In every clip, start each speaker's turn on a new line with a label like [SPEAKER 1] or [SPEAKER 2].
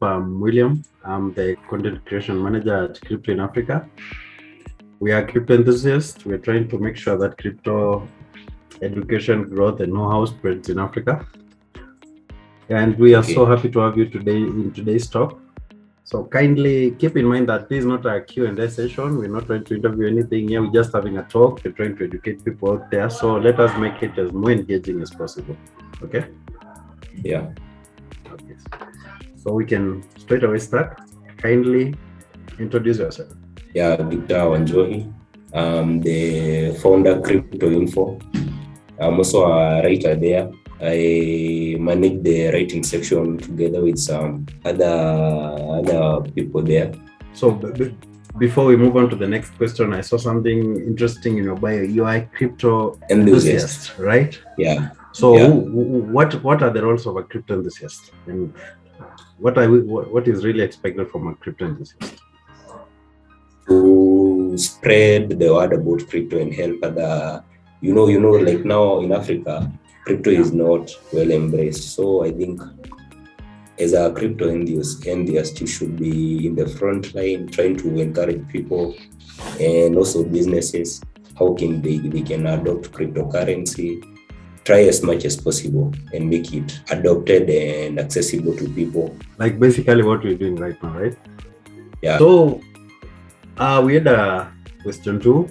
[SPEAKER 1] I'm William. I'm the content creation manager at Crypto in Africa. We are crypto enthusiasts. We're trying to make sure that crypto education, growth, and know-how spreads in Africa. And we are so happy to have you today in today's talk. So kindly keep in mind that this is not a Q&A session. We're not trying to interview anything here. We're just having a talk. We're trying to educate people out there. So let us make it as more engaging as possible. Okay?
[SPEAKER 2] Yeah.
[SPEAKER 1] Okay. So we can straight away start. Kindly introduce yourself.
[SPEAKER 2] Yeah, Victor Wanjohi. I'm the founder Crypto Info. I'm also a writer there. I manage the writing section together with some other people there.
[SPEAKER 1] So before we move on to the next question, I saw something interesting in your bio. You are a crypto enthusiast, right?
[SPEAKER 2] Yeah.
[SPEAKER 1] So what are the roles of a crypto enthusiast, and what is really expected from a crypto enthusiast?
[SPEAKER 2] To spread the word about crypto and help other, like now in Africa, crypto is not well embraced. So I think as a crypto enthusiast, you should be in the front line trying to encourage people and also businesses. How can they can adopt cryptocurrency? Try as much as possible and make it adopted and accessible to people.
[SPEAKER 1] Like basically what we're doing right now, right?
[SPEAKER 2] Yeah.
[SPEAKER 1] So we had a question too.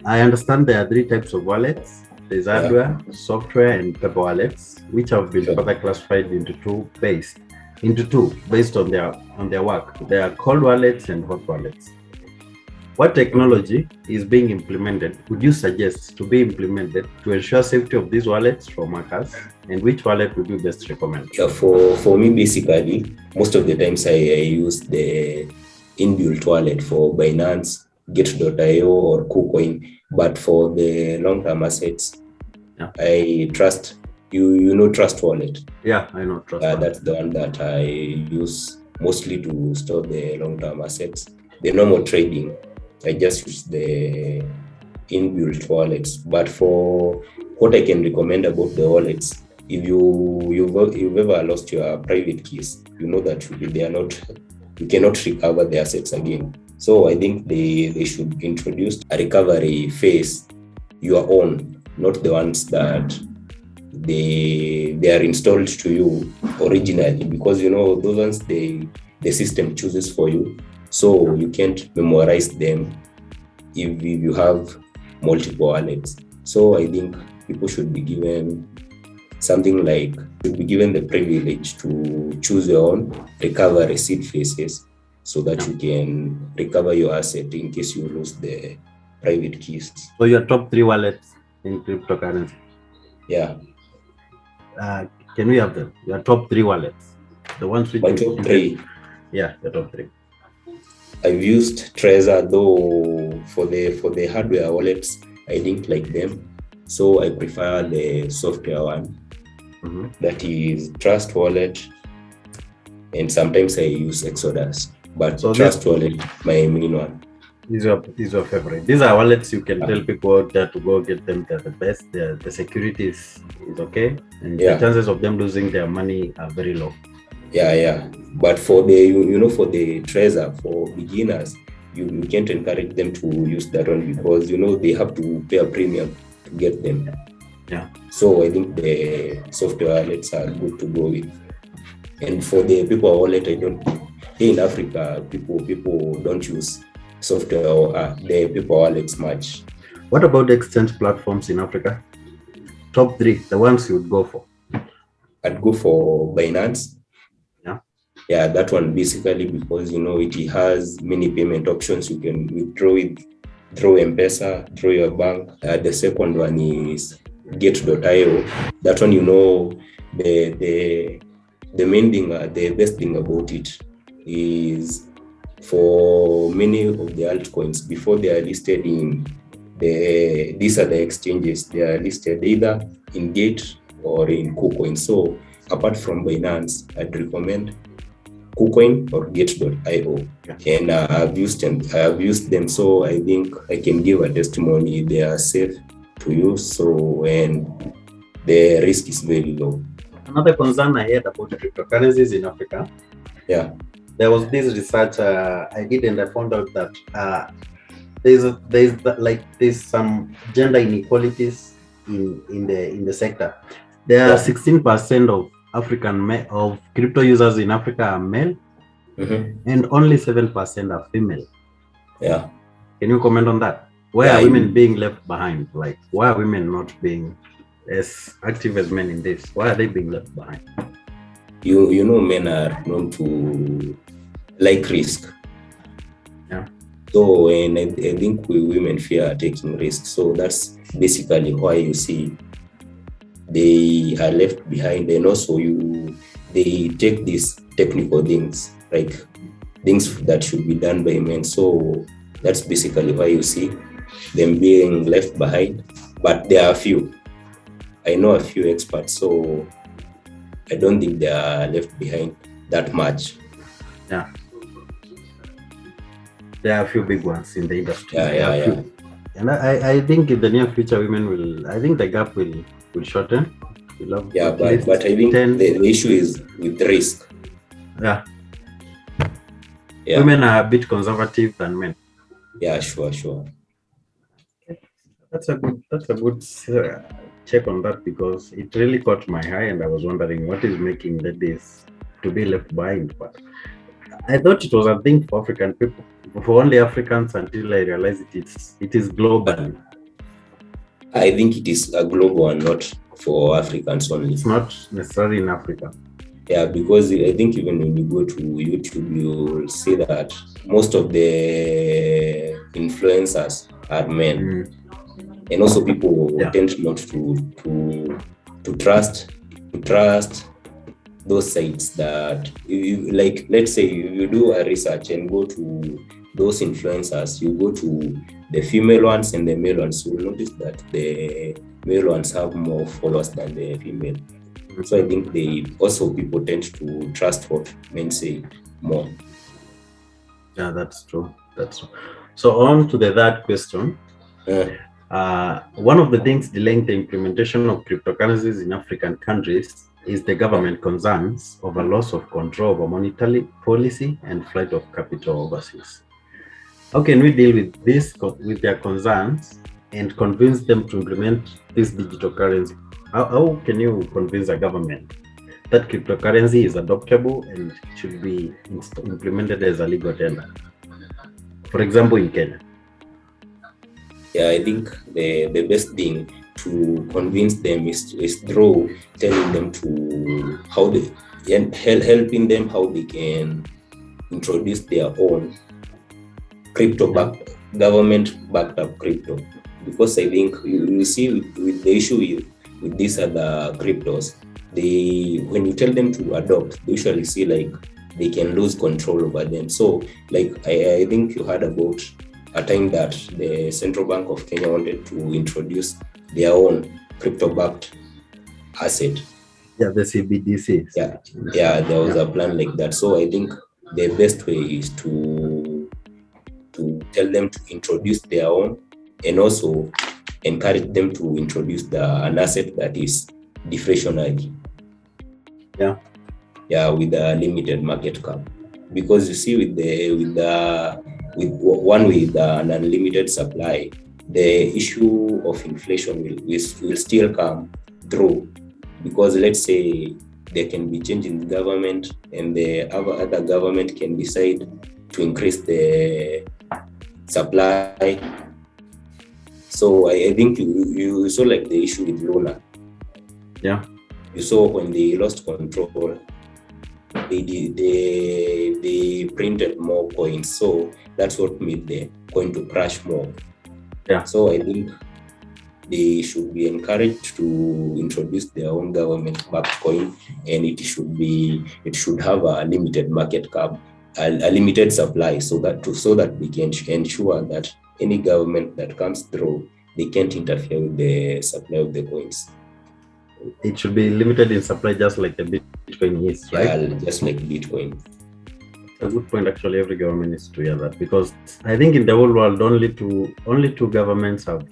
[SPEAKER 1] I understand there are three types of wallets. There's hardware, software, and paper wallets, which have been further classified into two based on their work. They are cold wallets and hot wallets. What technology is being implemented would you suggest to be implemented to ensure safety of these wallets from hackers, and which wallet would you best recommend?
[SPEAKER 2] Yeah, for me, basically, most of the times I use the inbuilt wallet for Binance, Get.io, or KuCoin. But for the long-term assets, I trust Trust Wallet.
[SPEAKER 1] Yeah, I know Trust Wallet.
[SPEAKER 2] That's the one that I use mostly to store the long-term assets. The normal trading, I just use the inbuilt wallets. But for what I can recommend about the wallets, if you've ever lost your private keys, you know that you cannot recover the assets again. So I think they should introduce a recovery phase, your own, not the ones that they are installed to you originally, because those ones the system chooses for you, so you can't memorize them if you have multiple wallets. So I think people should be given the privilege to choose your own recovery seed phases, so that you can recover your asset in case you lose the private keys.
[SPEAKER 1] So your top 3 wallets in cryptocurrency?
[SPEAKER 2] Yeah.
[SPEAKER 1] Can we have them? Your top 3 wallets. The ones which
[SPEAKER 2] my top 3.
[SPEAKER 1] Yeah, the top 3.
[SPEAKER 2] I've used Trezor, though for the hardware wallets, I didn't like them. So I prefer the software one. Mm-hmm. That is Trust Wallet, and sometimes I use Exodus. But so Trust Wallet, my main one.
[SPEAKER 1] These are your favorite. These are wallets you can tell people out there to go get them. They're the best. The security is okay, and the chances of them losing their money are very low.
[SPEAKER 2] Yeah. But for the for the Trezor, for beginners, you can't encourage them to use that one, because they have to pay a premium to get them.
[SPEAKER 1] Yeah.
[SPEAKER 2] So I think the software wallets are good to go with. And for the paper wallet, here in Africa, people don't use software or the paper wallets much.
[SPEAKER 1] What about exchange platforms in Africa? Top 3, the ones you would go for?
[SPEAKER 2] I'd go for Binance.
[SPEAKER 1] Yeah,
[SPEAKER 2] that one basically because it has many payment options. You can withdraw M-Pesa, through your bank. The second one is Get.io. That one, the main thing, the best thing about it is, for many of the altcoins, before they are listed in these are the exchanges, they are listed either in Gate or in KuCoin. So apart from Binance, I'd recommend KuCoin or Get.io. And I have used them, so I think I can give a testimony. They are safe to use, so and the risk is very low.
[SPEAKER 1] Another concern I had about cryptocurrencies in Africa,
[SPEAKER 2] Yeah.
[SPEAKER 1] there was this research I did, and I found out that there's some gender inequalities in the sector. There are
[SPEAKER 2] Yeah.
[SPEAKER 1] 16% of of crypto users in Africa are male,
[SPEAKER 2] Mm-hmm.
[SPEAKER 1] and only 7% are female.
[SPEAKER 2] Yeah.
[SPEAKER 1] Can you comment on that? Why
[SPEAKER 2] Yeah.
[SPEAKER 1] are women being left behind? Like, why are women not being as active as men in this? Why are they being left behind?
[SPEAKER 2] You know, men are known to like risk.
[SPEAKER 1] Yeah.
[SPEAKER 2] So, and I think women fear taking risks. So that's basically why you see they are left behind, and also they take these technical things, like things that should be done by men. So that's basically why you see them being left behind. But there are a few. I know a few experts, so I don't think they are left behind that much.
[SPEAKER 1] Yeah. There are a few big ones in the industry.
[SPEAKER 2] Yeah.
[SPEAKER 1] And I think in the near future, I think the gap will shorten. We'll have
[SPEAKER 2] Yeah,
[SPEAKER 1] at least
[SPEAKER 2] but I think
[SPEAKER 1] 10.
[SPEAKER 2] the issue is with risk.
[SPEAKER 1] Yeah.
[SPEAKER 2] Yeah.
[SPEAKER 1] Women are a bit conservative than men.
[SPEAKER 2] Yeah, sure.
[SPEAKER 1] That's a good check on that, because it really caught my eye, and I was wondering what is making ladies to be left behind. But I thought it was a thing for African people, for only Africans, until I realized it is global.
[SPEAKER 2] I think it is a global and not for Africans only.
[SPEAKER 1] It's not necessarily in Africa.
[SPEAKER 2] Yeah, because I think even when you go to YouTube, you'll see that most of the influencers are men. And also people tend not to trust those sites that you, like, let's say you do a research and go to those influencers, you go to the female ones and the male ones, you will notice that the male ones have more followers than the female. So I think people tend to trust what men say more.
[SPEAKER 1] Yeah, that's true. So on to the third question. One of the things delaying the implementation of cryptocurrencies in African countries is the government concerns over loss of control over monetary policy and flight of capital overseas. How can we deal with their concerns and convince them to implement this digital currency? How can you convince a government that cryptocurrency is adoptable and should be implemented as a legal tender? For example, in Kenya.
[SPEAKER 2] Yeah, I think the best thing to convince them is through telling them to how they and helping them how they can introduce their own government backed up crypto. Because I think you see with the issue with these other cryptos, when you tell them to adopt, they usually see like they can lose control over them. So like I think you heard about a time that the Central Bank of Kenya wanted to introduce their own crypto-backed asset.
[SPEAKER 1] Yeah, the CBDC.
[SPEAKER 2] Yeah, there was a plan like that. So I think the best way is to tell them to introduce their own, and also encourage them to introduce an asset that is deflationary. Yeah, with a limited market cap. Because you see with an unlimited supply, the issue of inflation will still come through, because let's say there can be change in the government and the other government can decide to increase the supply. So I think you saw like the issue with Luna.
[SPEAKER 1] Yeah.
[SPEAKER 2] You saw when they lost control, they printed more coins, so that's what made the coin to crash more.
[SPEAKER 1] Yeah.
[SPEAKER 2] So I think they should be encouraged to introduce their own government-backed coin, and it should have a limited market cap, a limited supply, so that they can ensure that any government that comes through, they can't interfere with the supply of the coins.
[SPEAKER 1] It should be limited in supply, just like the Bitcoin is, right?
[SPEAKER 2] Yeah, just like Bitcoin.
[SPEAKER 1] A good point. Actually, every government needs to hear that, because I think in the whole world, only two governments have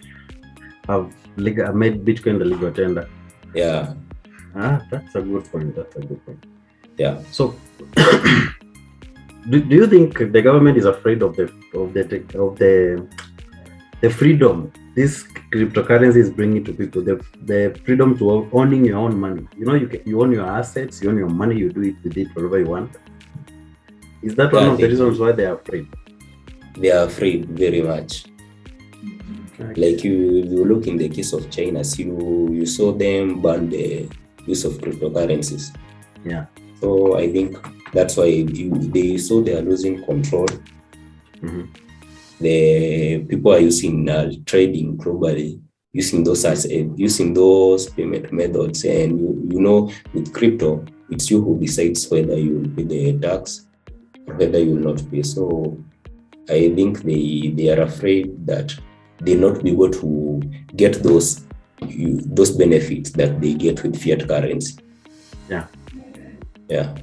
[SPEAKER 1] made Bitcoin the legal tender.
[SPEAKER 2] Yeah.
[SPEAKER 1] That's a good point. That's a good point.
[SPEAKER 2] Yeah.
[SPEAKER 1] So, do you think the government is afraid of the freedom this cryptocurrency is bringing to people? The freedom to owning your own money. You own your assets, you own your money, you do it with it whatever you want. Is that one
[SPEAKER 2] Yeah,
[SPEAKER 1] of the reasons why they are afraid?
[SPEAKER 2] they are afraid very much.
[SPEAKER 1] Okay.
[SPEAKER 2] Like you look in the case of China, you saw them ban the use of cryptocurrencies.
[SPEAKER 1] Yeah.
[SPEAKER 2] So I think that's why they are losing control.
[SPEAKER 1] Mm-hmm.
[SPEAKER 2] The people are using trading globally, using those payment methods, and with crypto, it's you who decides whether you will pay the tax or whether you will not pay. So I think they are afraid that they'll not be able to get those benefits that they get with fiat currency.
[SPEAKER 1] Yeah.
[SPEAKER 2] Yeah.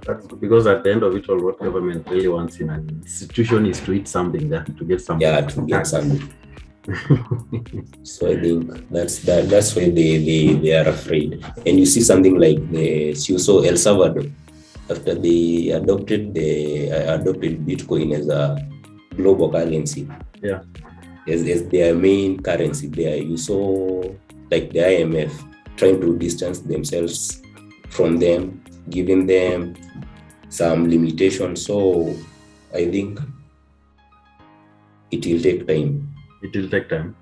[SPEAKER 1] That's because at the end of it all, what government really wants in an institution is to eat something, to get something.
[SPEAKER 2] Yeah, to get something. So I think that's why they are afraid. And you see something like you saw El Salvador, after they adopted Bitcoin as a global currency.
[SPEAKER 1] Yeah.
[SPEAKER 2] As their main currency there. You saw like the IMF trying to distance themselves from them, giving them some limitations. So I think it will take time.
[SPEAKER 1] It will take time.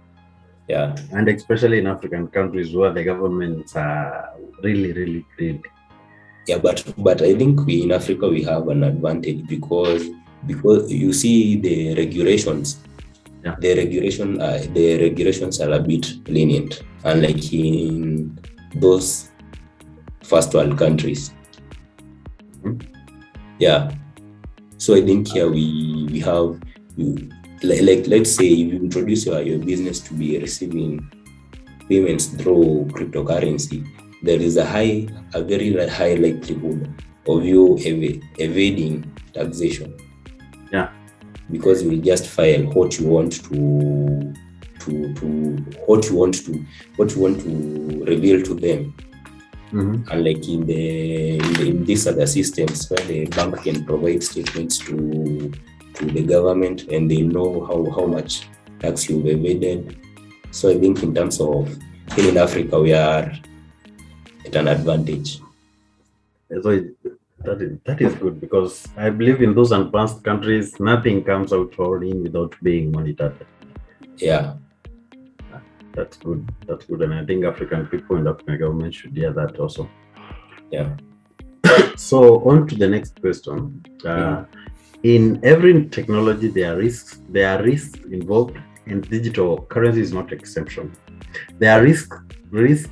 [SPEAKER 2] Yeah.
[SPEAKER 1] And especially in African countries where the governments are really, really great.
[SPEAKER 2] Yeah, but I think in Africa we have an advantage because you see the regulations.
[SPEAKER 1] Yeah.
[SPEAKER 2] The regulations are a bit lenient, unlike in those first world countries.
[SPEAKER 1] Mm-hmm.
[SPEAKER 2] Yeah. So I think here we have like let's say if you introduce your business to be receiving payments through cryptocurrency, there is a very high likelihood of you evading taxation.
[SPEAKER 1] Yeah.
[SPEAKER 2] Because you will just file what you want to reveal to them.
[SPEAKER 1] Mm-hmm.
[SPEAKER 2] Unlike in these other systems where the bank can provide statements to the government and they know how much tax you've evaded. So I think in terms of in Africa we are at an advantage.
[SPEAKER 1] So that is good because I believe in those advanced countries, nothing comes out all in without being monitored.
[SPEAKER 2] Yeah.
[SPEAKER 1] That's good. That's good. And I think African people and African government should hear that also.
[SPEAKER 2] Yeah.
[SPEAKER 1] So on to the next question. In every technology, there are risks involved, and digital currency is not exception. There are risks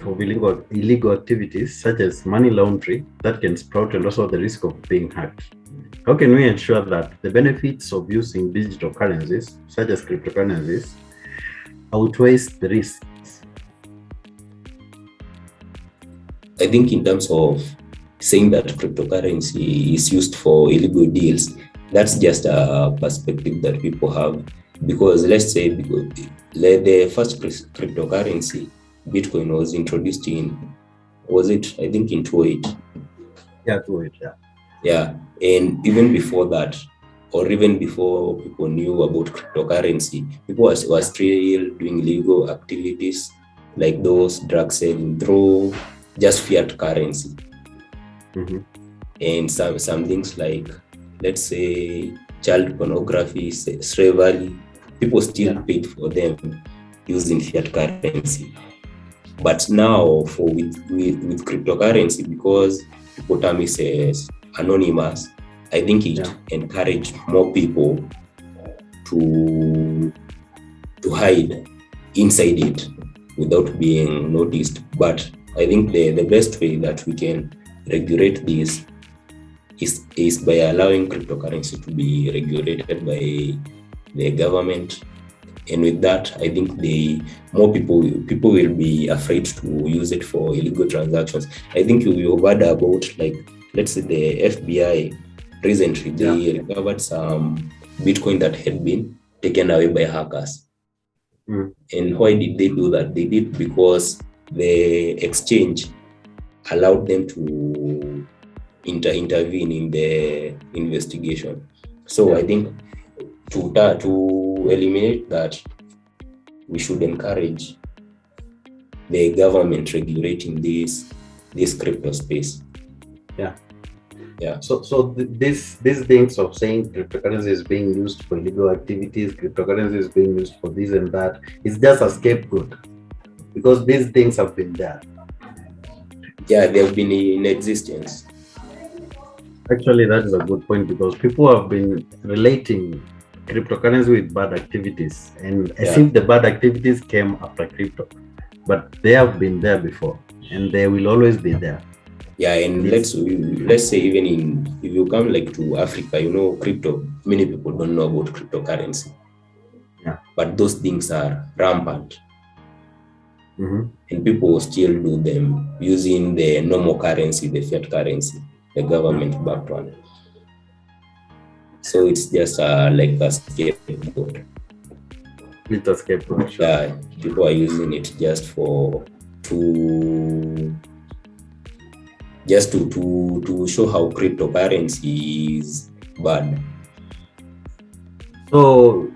[SPEAKER 1] of illegal activities such as money laundering that can sprout, and also the risk of being hacked. How can we ensure that the benefits of using digital currencies, such as cryptocurrencies, outweighs the risks?
[SPEAKER 2] I think in terms of saying that cryptocurrency is used for illegal deals, that's just a perspective that people have. Because let's say the first cryptocurrency, Bitcoin, was introduced in 2008?
[SPEAKER 1] Yeah, 2008, yeah.
[SPEAKER 2] Yeah, and even before that, or even before people knew about cryptocurrency, people were still doing legal activities like those drug selling through just fiat currency.
[SPEAKER 1] Mm-hmm.
[SPEAKER 2] And some things like, let's say, child pornography, slavery, people still paid for them using fiat currency. But now with cryptocurrency, because people term it as anonymous, I think it encouraged more people to hide inside it without being noticed. But I think the best way that we can regulate this is by allowing cryptocurrency to be regulated by the government. And with that, I think more people will be afraid to use it for illegal transactions. I think you've heard about, like, let's say the FBI recently, they recovered some Bitcoin that had been taken away by hackers. And why did they do that? They did because the exchange allowed them to intervene in the investigation. So I think to eliminate that, we should encourage the government regulating this crypto space. Yeah.
[SPEAKER 1] So these things of saying cryptocurrency is being used for illegal activities, cryptocurrency is being used for this and that, it's just a scapegoat, because these things have been there.
[SPEAKER 2] Yeah, they've been in existence.
[SPEAKER 1] Actually, that is a good point, because people have been relating cryptocurrency with bad activities, and as if the bad activities came after crypto, but they have been there before, and they will always be there.
[SPEAKER 2] Yeah, and let's say even if you come like to Africa, crypto, many people don't know about cryptocurrency.
[SPEAKER 1] Yeah.
[SPEAKER 2] But those things are rampant.
[SPEAKER 1] Mm-hmm.
[SPEAKER 2] And people still do them using the normal currency, the fiat currency, the government-backed one. So it's just like a scapegoat.
[SPEAKER 1] It's a scapegoat. Sure.
[SPEAKER 2] Yeah, people are using it just to show how cryptocurrency is bad.
[SPEAKER 1] So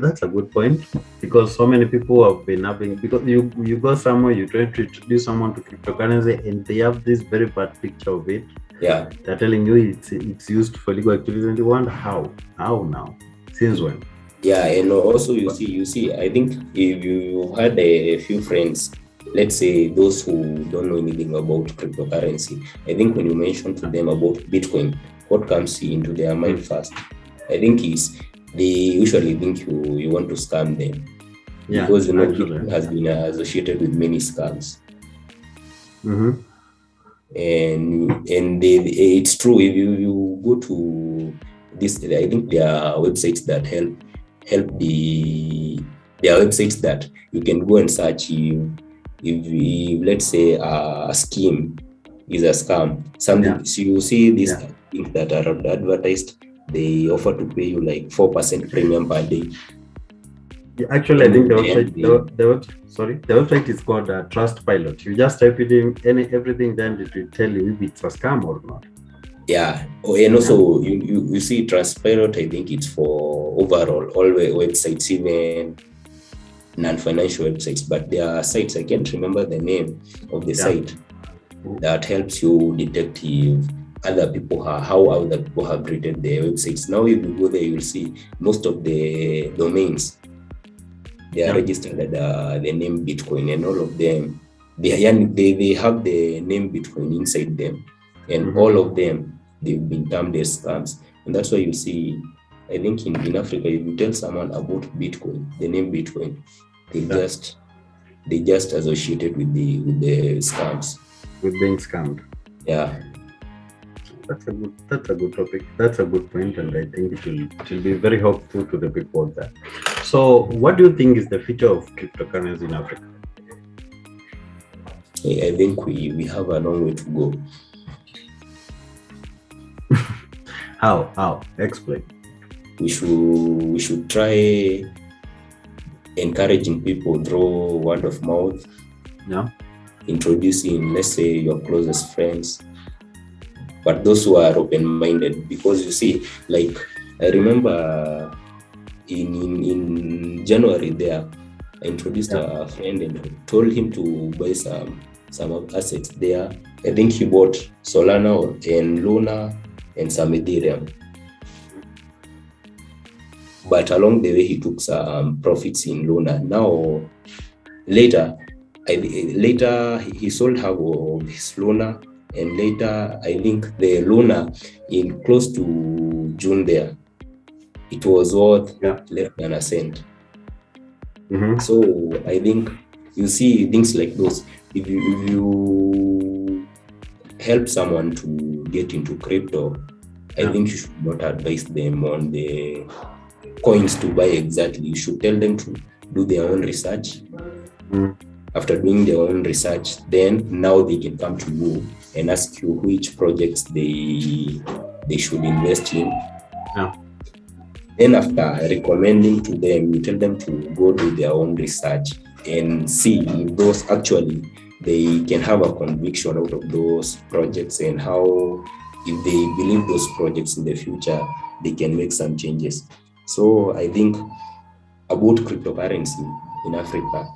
[SPEAKER 1] that's a good point, because so many people have been having, because you go somewhere, you try to introduce someone to cryptocurrency, and they have this very bad picture of it.
[SPEAKER 2] Yeah,
[SPEAKER 1] they're telling you it's used for legal activities, and you wonder how now, since when?
[SPEAKER 2] Yeah, and also you see, I think if you had a few friends, let's say those who don't know anything about cryptocurrency, I think when you mention to them about Bitcoin, what comes into their mind first, I think is they usually think you want to scam them. Yeah, because Bitcoin has been associated with many scams.
[SPEAKER 1] Mm-hmm.
[SPEAKER 2] And it's true, if you go to this, I think there are websites that help there are websites that you can go and search if let's say a scheme is a scam, something. So you see these things that are advertised, they offer to pay you like 4% premium per day.
[SPEAKER 1] Yeah, actually, I think the website is called Trustpilot. You just type it in everything, then it will tell you if it's a scam or not.
[SPEAKER 2] Yeah, and also you see Trustpilot, I think it's for overall all the websites, even non-financial websites, but there are sites, I can't remember the name of the site, that helps you detect if other people how other people have rated their websites. Now if you go there, you'll see most of the domains, they are registered at the name Bitcoin, and all of them, they have the name Bitcoin inside them, and all of them, they've been termed as scams. And that's why you see, I think in Africa, if you tell someone about Bitcoin, the name Bitcoin, they just associated with the scams.
[SPEAKER 1] With being scammed.
[SPEAKER 2] Yeah.
[SPEAKER 1] That's a good topic. That's a good point, and I think it will be very helpful to the people there. So, what do you think is the future of cryptocurrency in Africa?
[SPEAKER 2] I think we have a long way to go.
[SPEAKER 1] How? Explain.
[SPEAKER 2] We should try encouraging people through word of mouth.
[SPEAKER 1] Yeah.
[SPEAKER 2] Introducing, let's say, your closest friends, but those who are open-minded. Because you see, like I remember in January there, I introduced a friend and told him to buy some assets there. I think he bought Solana and Luna and some Ethereum. But along the way, he took some profits in Luna. Now, later he sold half of his Luna, and later I think the Luna in close to June there, it was worth less than a cent.
[SPEAKER 1] Mm-hmm.
[SPEAKER 2] So I think you see things like those. If you help someone to get into crypto, I think you should not advise them on the coins to buy exactly. You should tell them to do their own research.
[SPEAKER 1] Mm-hmm.
[SPEAKER 2] After doing their own research, then now they can come to you and ask you which projects they should invest in.
[SPEAKER 1] Yeah.
[SPEAKER 2] Then after recommending to them, you tell them to go do their own research and see if those actually they can have a conviction out of those projects, and how if they believe those projects in the future, they can make some changes. So I think about cryptocurrency in Africa,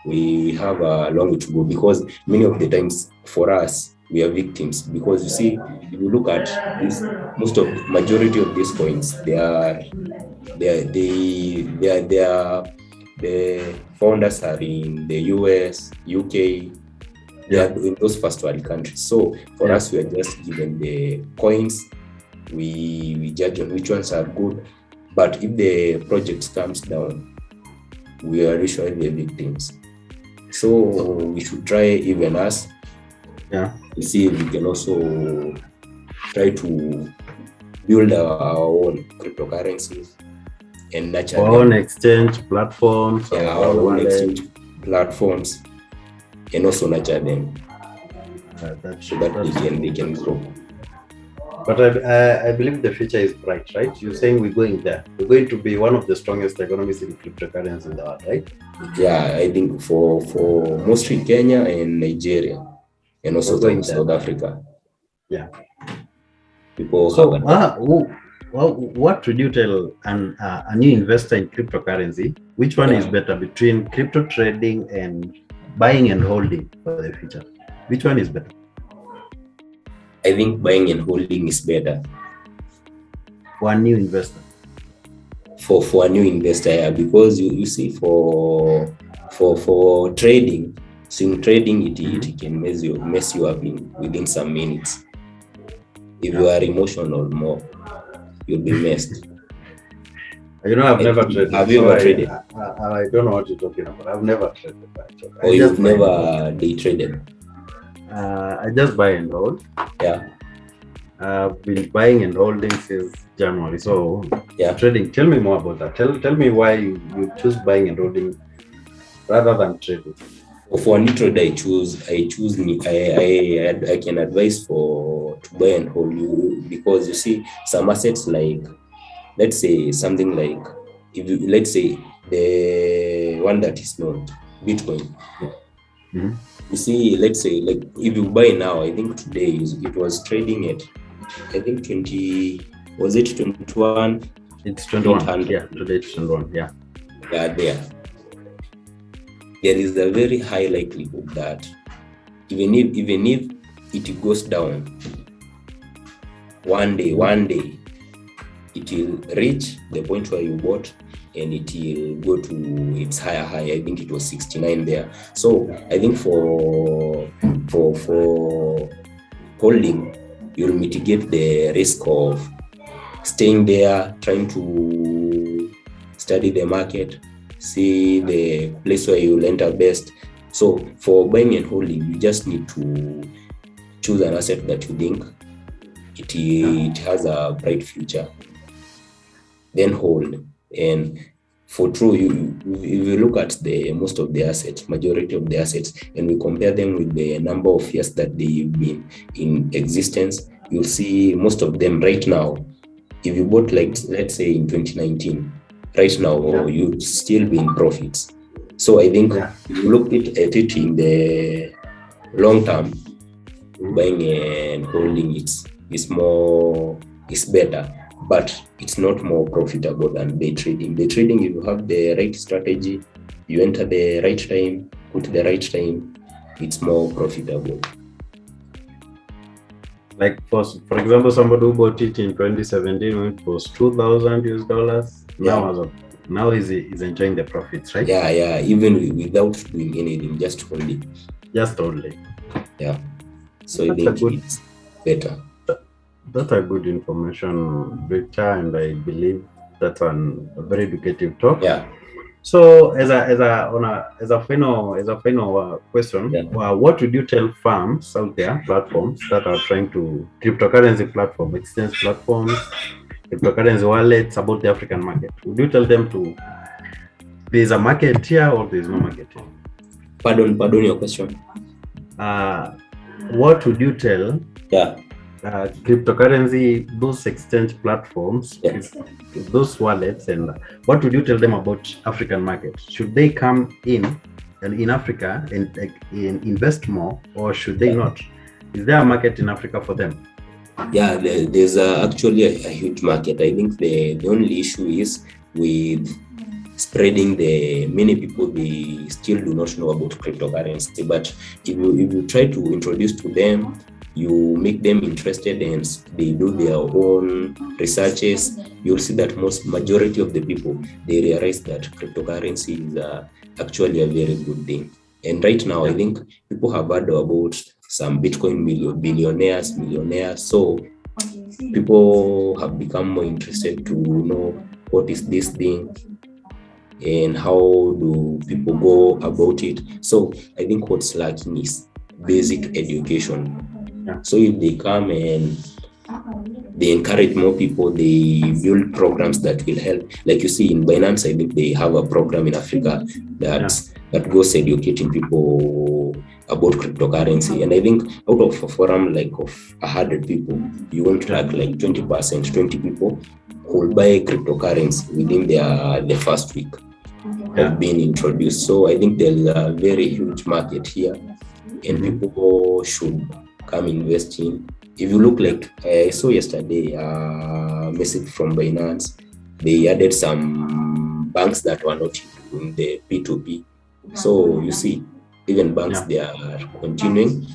[SPEAKER 2] we have a long way to go, because many of the times for us, we are victims. Because you see, if you look at this, majority of these coins, the founders are in the US, UK, they are in those first world countries. So for us, we are just given the coins, we judge on which ones are good. But if the project comes down, we are usually the victims. So we should try, even us, to see if we can also try to build our own cryptocurrencies and nurture
[SPEAKER 1] our own exchange platforms,
[SPEAKER 2] our own exchange platforms, and also nurture them so that they can grow.
[SPEAKER 1] But I believe the future is bright, right? You're saying we're going there. We're going to be one of the strongest economies in cryptocurrency in the world, right?
[SPEAKER 2] Yeah, I think for mostly Kenya and Nigeria, and also South Africa.
[SPEAKER 1] Yeah.
[SPEAKER 2] People
[SPEAKER 1] what would you tell a new investor in cryptocurrency? Which one is better between crypto trading and buying and holding for the future? Which one is better?
[SPEAKER 2] I think buying and holding is better
[SPEAKER 1] for a new investor.
[SPEAKER 2] For a new investor, yeah, because you see, for trading, swing trading, it can mess you up within some minutes. If you are emotional more, you'll be messed.
[SPEAKER 1] You know, I've never traded.
[SPEAKER 2] Have you ever traded?
[SPEAKER 1] I don't know what you're talking about. I've never traded.
[SPEAKER 2] Or you've never day traded?
[SPEAKER 1] I just buy and hold.
[SPEAKER 2] Yeah.
[SPEAKER 1] I've been buying and holding since January. So trading. Tell me more about that. Tell me why you choose buying and holding rather than trading.
[SPEAKER 2] For a new trade, I can advise to buy and hold you, because you see, some assets, like, let's say something like, let's say the one that is not Bitcoin.
[SPEAKER 1] Mm-hmm.
[SPEAKER 2] You see, let's say, like, if you buy now, I think today it was trading at, I think 21?
[SPEAKER 1] It's 21. Yeah, today it's 21. Yeah.
[SPEAKER 2] Yeah, there is a very high likelihood that even if it goes down, one day it will reach the point where you bought, and it will go to its higher high. I think it was 69 there. So I think for holding, you'll mitigate the risk of staying there, trying to study the market, see the place where you'll enter best. So for buying and holding, you just need to choose an asset that you think it has a bright future, then hold. And for true, if you look at most of the assets, majority of the assets, and we compare them with the number of years that they've been in existence, you'll see most of them right now, if you bought, like, let's say in 2019, right now, you'd still be in profits. So I think if you look at it in the long term, buying and holding is better, but it's not more profitable than day trading. Day trading, if you have the right strategy, you enter the right time, put the right time, it's more profitable.
[SPEAKER 1] Like for example, somebody who bought it in 2017 when it was $2,000. Now he's enjoying the profits, right?
[SPEAKER 2] Yeah, even without doing anything, just holding.
[SPEAKER 1] Just holding.
[SPEAKER 2] Yeah. So I think it's better.
[SPEAKER 1] That's a good information, Victor, and I believe that's a very educative talk.
[SPEAKER 2] Yeah.
[SPEAKER 1] So as a final question, what would you tell firms out there, platforms that are trying to cryptocurrency platform, exchange platforms, cryptocurrency wallets about the African market? Would you tell them there's a market here or there's no market here?
[SPEAKER 2] Pardon your question.
[SPEAKER 1] What would you tell cryptocurrency, those exchange platforms, those wallets, and what would you tell them about African market? Should they come in in Africa and invest more, or should they not? Is there a market in Africa for them?
[SPEAKER 2] Yeah, there's actually a huge market. I think the only issue is with spreading. The many people, they still do not know about cryptocurrency, but if you try to introduce to them, you make them interested and they do their own researches, you'll see that majority of the people, they realize that cryptocurrency is actually a very good thing. And right now, I think people have heard about some Bitcoin millionaires. So people have become more interested to know what is this thing and how do people go about it. So I think what's lacking is basic education. So if they come and they encourage more people, they build programs that will help. Like you see in Binance, I think they have a program in Africa that goes educating people about cryptocurrency. And I think out of a forum like of 100 people, you won't track like 20%, 20 people who will buy cryptocurrency within the first week of being introduced. So I think there's a very huge market here, and people should come invest in. If you look, like I saw yesterday a message from Binance, they added some banks that were not in the P2P. So you see, even banks, they are continuing,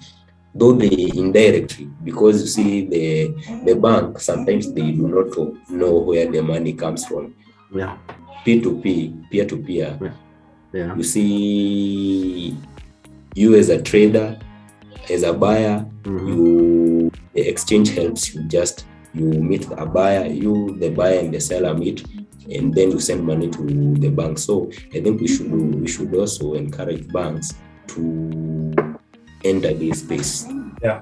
[SPEAKER 2] though they indirectly, because you see the bank, sometimes they do not know where the money comes from. P2P, peer-to-peer. You see, you as a trader, as a buyer, the exchange helps you. Just you meet a buyer, the buyer and the seller meet, and then you send money to the bank. So I think we should also encourage banks to enter this space. I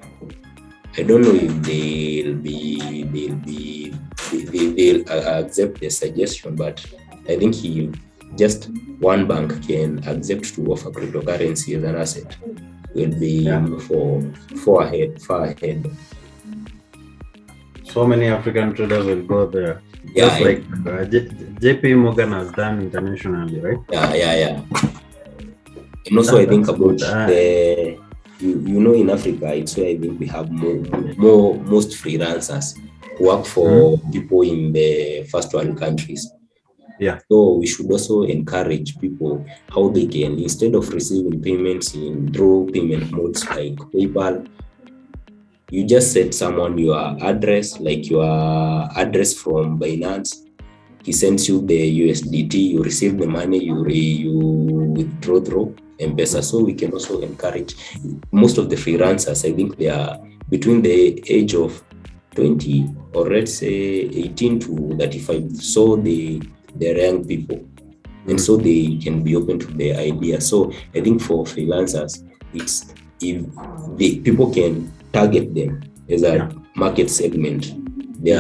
[SPEAKER 2] don't know if they'll accept the suggestion, but I think just one bank can accept to offer cryptocurrency as an asset. Will be far ahead.
[SPEAKER 1] So many African traders will go there. Just like JP Morgan has done internationally, right?
[SPEAKER 2] Yeah. And also, I think about in Africa, it's where I think we have most freelancers who work for people in the first world countries. So we should also encourage people how they can, instead of receiving payments through payment modes like PayPal, you just set someone your address, like your address from Binance. He sends you the USDT, you receive the money, you withdraw through M-Pesa. So we can also encourage most of the freelancers. I think they are between the age of 20 or let's say 18 to 35. So they're young people, and so they can be open to the idea. So I think for freelancers, it's if the people can target them as a market segment, they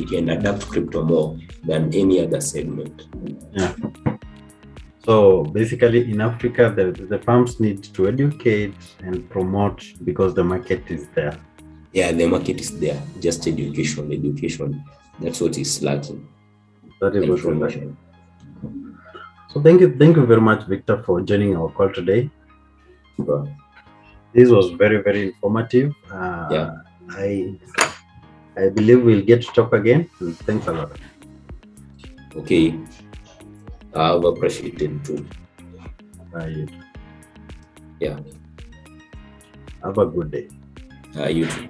[SPEAKER 2] can adapt crypto more than any other segment.
[SPEAKER 1] So basically in Africa, the firms need to educate and promote because the market is there.
[SPEAKER 2] The market is there. Just education. That's what is lacking.
[SPEAKER 1] That is what we're lacking. So thank you very much, Victor, for joining our call today. This was very, very informative. I believe we'll get to talk again. Thanks a lot.
[SPEAKER 2] Okay. I've appreciated too.
[SPEAKER 1] Right. Have a good day.
[SPEAKER 2] You too.